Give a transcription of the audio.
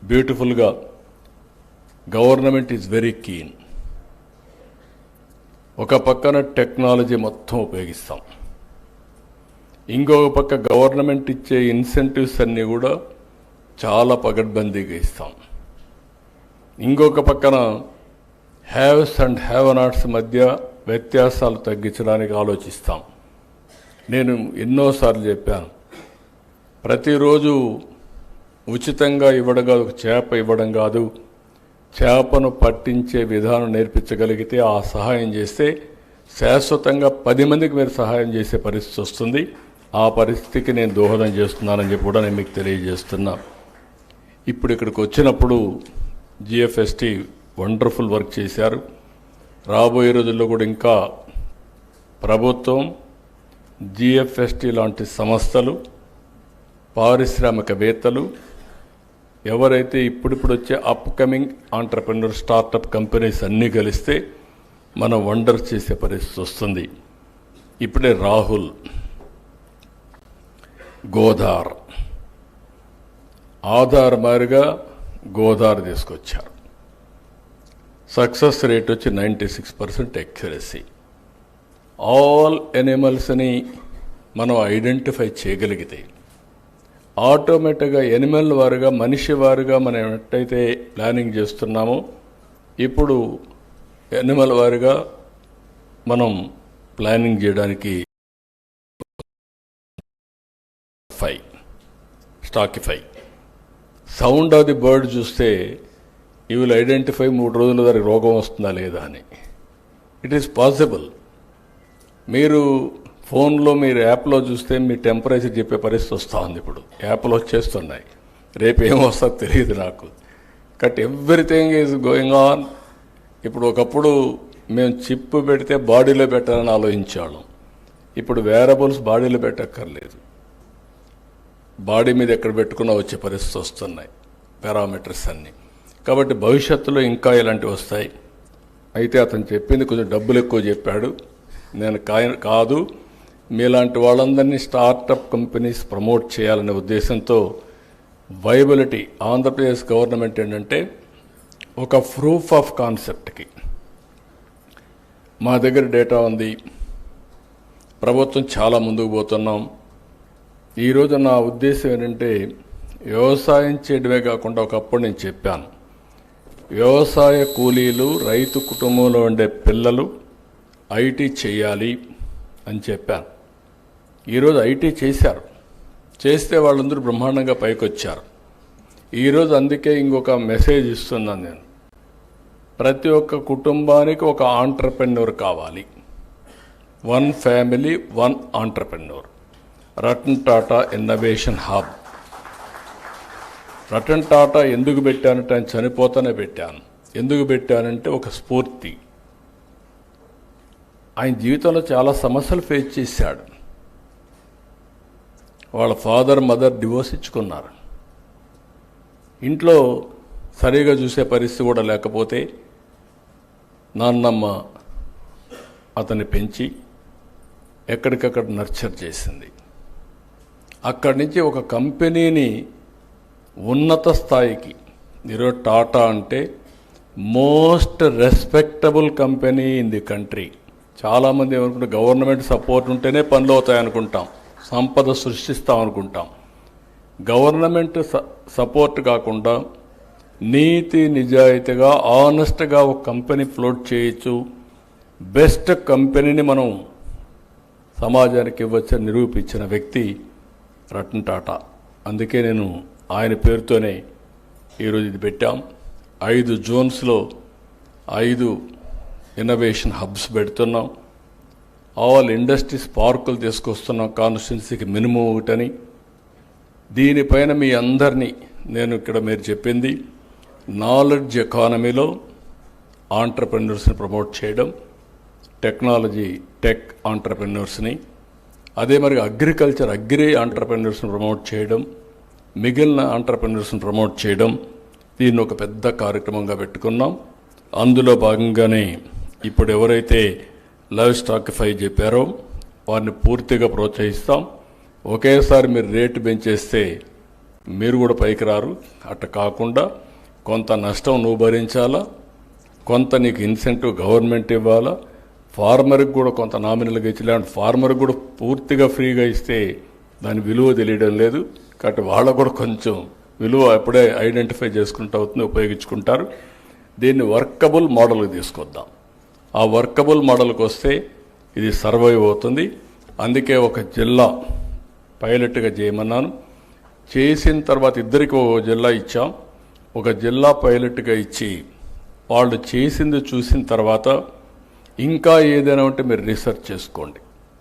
బ్యూటిఫుల్గా government is very keen. ఒక పక్కన టెక్నాలజీ మొత్తం ఉపయోగిస్తాం, ఇంకొక పక్క గవర్నమెంట్ ఇచ్చే ఇన్సెంటివ్స్ అన్నీ కూడా చాలా పగడ్బందీగా ఇస్తాం. ఇంకొక పక్కన హ్యావ్స్ అండ్ హ్యావ్ నాట్స్ మధ్య వ్యత్యాసాలు తగ్గించడానికి ఆలోచిస్తాం. నేను ఎన్నోసార్లు చెప్పాను, ప్రతిరోజు ఉచితంగా ఇవ్వడం కాదు, ఒక చేప ఇవ్వడం కాదు, చేపను పట్టించే విధానం నేర్పించగలిగితే, ఆ సహాయం చేస్తే శాశ్వతంగా 10 మందికి మీరు సహాయం చేసే పరిస్థితి వస్తుంది. ఆ పరిస్థితికి నేను దోహదం చేస్తున్నానని చెప్పి కూడా నేను మీకు తెలియజేస్తున్నా. ఇప్పుడు ఇక్కడికి వచ్చినప్పుడు జిఎఫ్ఎస్టి వండర్ఫుల్ వర్క్ చేశారు. రాబోయే రోజుల్లో కూడా ఇంకా ప్రభుత్వం, జిఎఫ్ఎస్టి లాంటి సంస్థలు, పారిశ్రామికవేత్తలు, ఎవరైతే ఇప్పుడిప్పుడు వచ్చే అప్కమింగ్ ఆంటర్ప్రెన్యూర్ స్టార్టప్ కంపెనీస్ అన్నీ కలిస్తే మనం వండర్స్ చేసే పరిస్థితి వస్తుంది. ఇప్పుడే రాహుల్ గోదార్, ఆధార్ మారిగా గోదార్ తీసుకొచ్చారు. సక్సెస్ రేట్ వచ్చి 96% ఎక్యురసీ. ఆల్ ఎనిమల్స్ని మనం ఐడెంటిఫై చేయగలిగితే ఆటోమేటిక్గా ఎనిమల్ వారుగా, మనిషి వారుగా మనం ఎట్టయితే ప్లానింగ్ చేస్తున్నామో, ఇప్పుడు ఎనిమల్ వారుగా మనం ప్లానింగ్ చేయడానికి స్టాకిఫై సౌండ్ ఆఫ్ ది బర్డ్ చూస్తే యూ విల్ ఐడెంటిఫై 3 రోజుల దానికి రోగం వస్తుందా లేదా అని. It is possible. మీరు ఫోన్లో, మీరు యాప్లో చూస్తే మీ టెంపరేచర్ చెప్పే పరిస్థితి వస్తూ ఉంది. ఇప్పుడు యాప్లో వచ్చేస్తున్నాయి, రేపు ఏమొస్తుందో తెలియదు నాకు. But everything is going on. ఇప్పుడు ఒకప్పుడు మేము చిప్ పెడితే బాడీలో పెట్టాలని ఆలోచించాము. ఇప్పుడు వేరబుల్స్ బాడీలో పెట్టక్కర్లేదు, బాడీ మీద ఎక్కడ పెట్టుకున్నా వచ్చే పరిస్థితి వస్తున్నాయి, పారామీటర్స్ అన్నీ. కాబట్టి భవిష్యత్తులో ఇంకా ఇలాంటివి వస్తాయి. అయితే అతను చెప్పింది కొంచెం డబ్బులు ఎక్కువ చెప్పాడు. నేను కాదు, మీలాంటి వాళ్ళందరినీ స్టార్టప్ కంపెనీస్ ప్రమోట్ చేయాలనే ఉద్దేశంతో వైబిలిటీ ఆంధ్రప్రదేశ్ గవర్నమెంట్ ఏంటంటే, ఒక ప్రూఫ్ ఆఫ్ కాన్సెప్ట్కి మా దగ్గర డేటా ఉంది, ప్రభుత్వం చాలా ముందుకు పోతున్నాం. ఈరోజు నా ఉద్దేశం ఏంటంటే, వ్యవసాయం చేయడమే కాకుండా, ఒకప్పుడు నేను చెప్పాను, వ్యవసాయ కూలీలు, రైతు కుటుంబంలో ఉండే పిల్లలు ఐటీ చేయాలి అని చెప్పాను. ఈరోజు ఐటీ చేశారు, చేస్తే వాళ్ళందరూ బ్రహ్మాండంగా పైకి వచ్చారు. ఈరోజు అందుకే ఇంకొక మెసేజ్ ఇస్తున్నాను నేను, ప్రతి ఒక్క కుటుంబానికి ఒక ఆంటర్ప్రెన్యూర్ కావాలి. 1 family 1 entrepreneur. Ratan Tata innovation hub. Ratan Tata ఎందుకు పెట్టానంటే, ఆయన చనిపోతానే పెట్టాను. ఎందుకు పెట్టానంటే ఒక స్ఫూర్తి. ఆయన జీవితంలో చాలా సమస్యలు ఫేస్ చేశాడు. వాళ్ళ ఫాదర్, మదర్ డివోర్స్ ఇచ్చుకున్నారు. ఇంట్లో సరిగా చూసే పరిస్థితి కూడా లేకపోతే నాన్నమ్మ అతన్ని పెంచి ఎక్కడికక్కడ నర్చర్ చేసింది. అక్కడి నుంచి ఒక కంపెనీని ఉన్నత స్థాయికి, ఈరోజు టాటా అంటే most respectable company in the country. చాలామంది ఏమనుకుంటే గవర్నమెంట్ సపోర్ట్ ఉంటేనే పనులు అవుతాయి అనుకుంటాం, సంపద సృష్టిస్తాం అనుకుంటాం. గవర్నమెంట్ సపోర్ట్ కాకుండా నీతి నిజాయితీగా, ఆనెస్ట్గా ఒక కంపెనీ ఫ్లోట్ చేయొచ్చు. బెస్ట్ కంపెనీని మనం సమాజానికి ఇవ్వచ్చని నిరూపించిన వ్యక్తి రతన్ టాటా. అందుకే నేను ఆయన పేరుతోనే ఈరోజు ఇది పెట్టాం. 5 జోన్స్లో 5 ఇన్నోవేషన్ హబ్స్ పెడుతున్నాం. ఆల్ ఇండస్ట్రీస్ పార్కులు తీసుకొస్తున్నాం, కాన్స్టిట్యున్సీకి మినిమం 1. దీనిపైన మీ అందరినీ నేను ఇక్కడ మీరు చెప్పింది, నాలెడ్జ్ ఎకానమీలో ఆంటర్ప్రెన్యూర్స్ని ప్రమోట్ చేయడం, టెక్నాలజీ టెక్ ఆంటర్ప్రెన్యూర్స్ని, అదే మరి అగ్రికల్చర్ అగ్రి ఆంటర్ప్రెన్యూర్స్ని ప్రమోట్ చేయడం, మిగిలిన ఆంటర్ప్రెన్యూర్స్ని ప్రమోట్ చేయడం, దీన్ని ఒక పెద్ద కార్యక్రమంగా పెట్టుకున్నాం. అందులో భాగంగానే ఇప్పుడు ఎవరైతే లైవ్ స్టాకిఫై చెప్పారో వారిని పూర్తిగా ప్రోత్సహిస్తాం. ఒకేసారి మీరు రేటు పెంచేస్తే మీరు కూడా పైకి రారు. అట్ట కాకుండా కొంత నష్టం నువ్వు భరించాలా, కొంత నీకు ఇన్సెంటివ్ గవర్నమెంట్ ఇవ్వాలా, ఫార్మర్కి కూడా కొంత నామినల్గా ఇచ్చి, లేదంటే ఫార్మర్కి కూడా పూర్తిగా ఫ్రీగా ఇస్తే దాని విలువ తెలియడం లేదు. కాబట్టి వాళ్ళకు కూడా కొంచెం విలువ అప్పుడే ఐడెంటిఫై చేసుకుంటూ అవుతుంది, ఉపయోగించుకుంటారు. దీన్ని వర్కబుల్ మోడల్కి తీసుకొద్దాం. ఆ వర్కబుల్ మోడల్కి వస్తే ఇది సర్వైవ్ అవుతుంది. అందుకే ఒక జిల్లా పైలట్గా చేయమన్నాను. చేసిన తర్వాత ఇద్దరికి ఒక జిల్లా ఇచ్చాం. ఒక జిల్లా పైలట్గా ఇచ్చి వాళ్ళు చేసింది చూసిన తర్వాత ఇంకా ఏదైనా ఉంటే మీరు రీసెర్చ్ చేసుకోండి.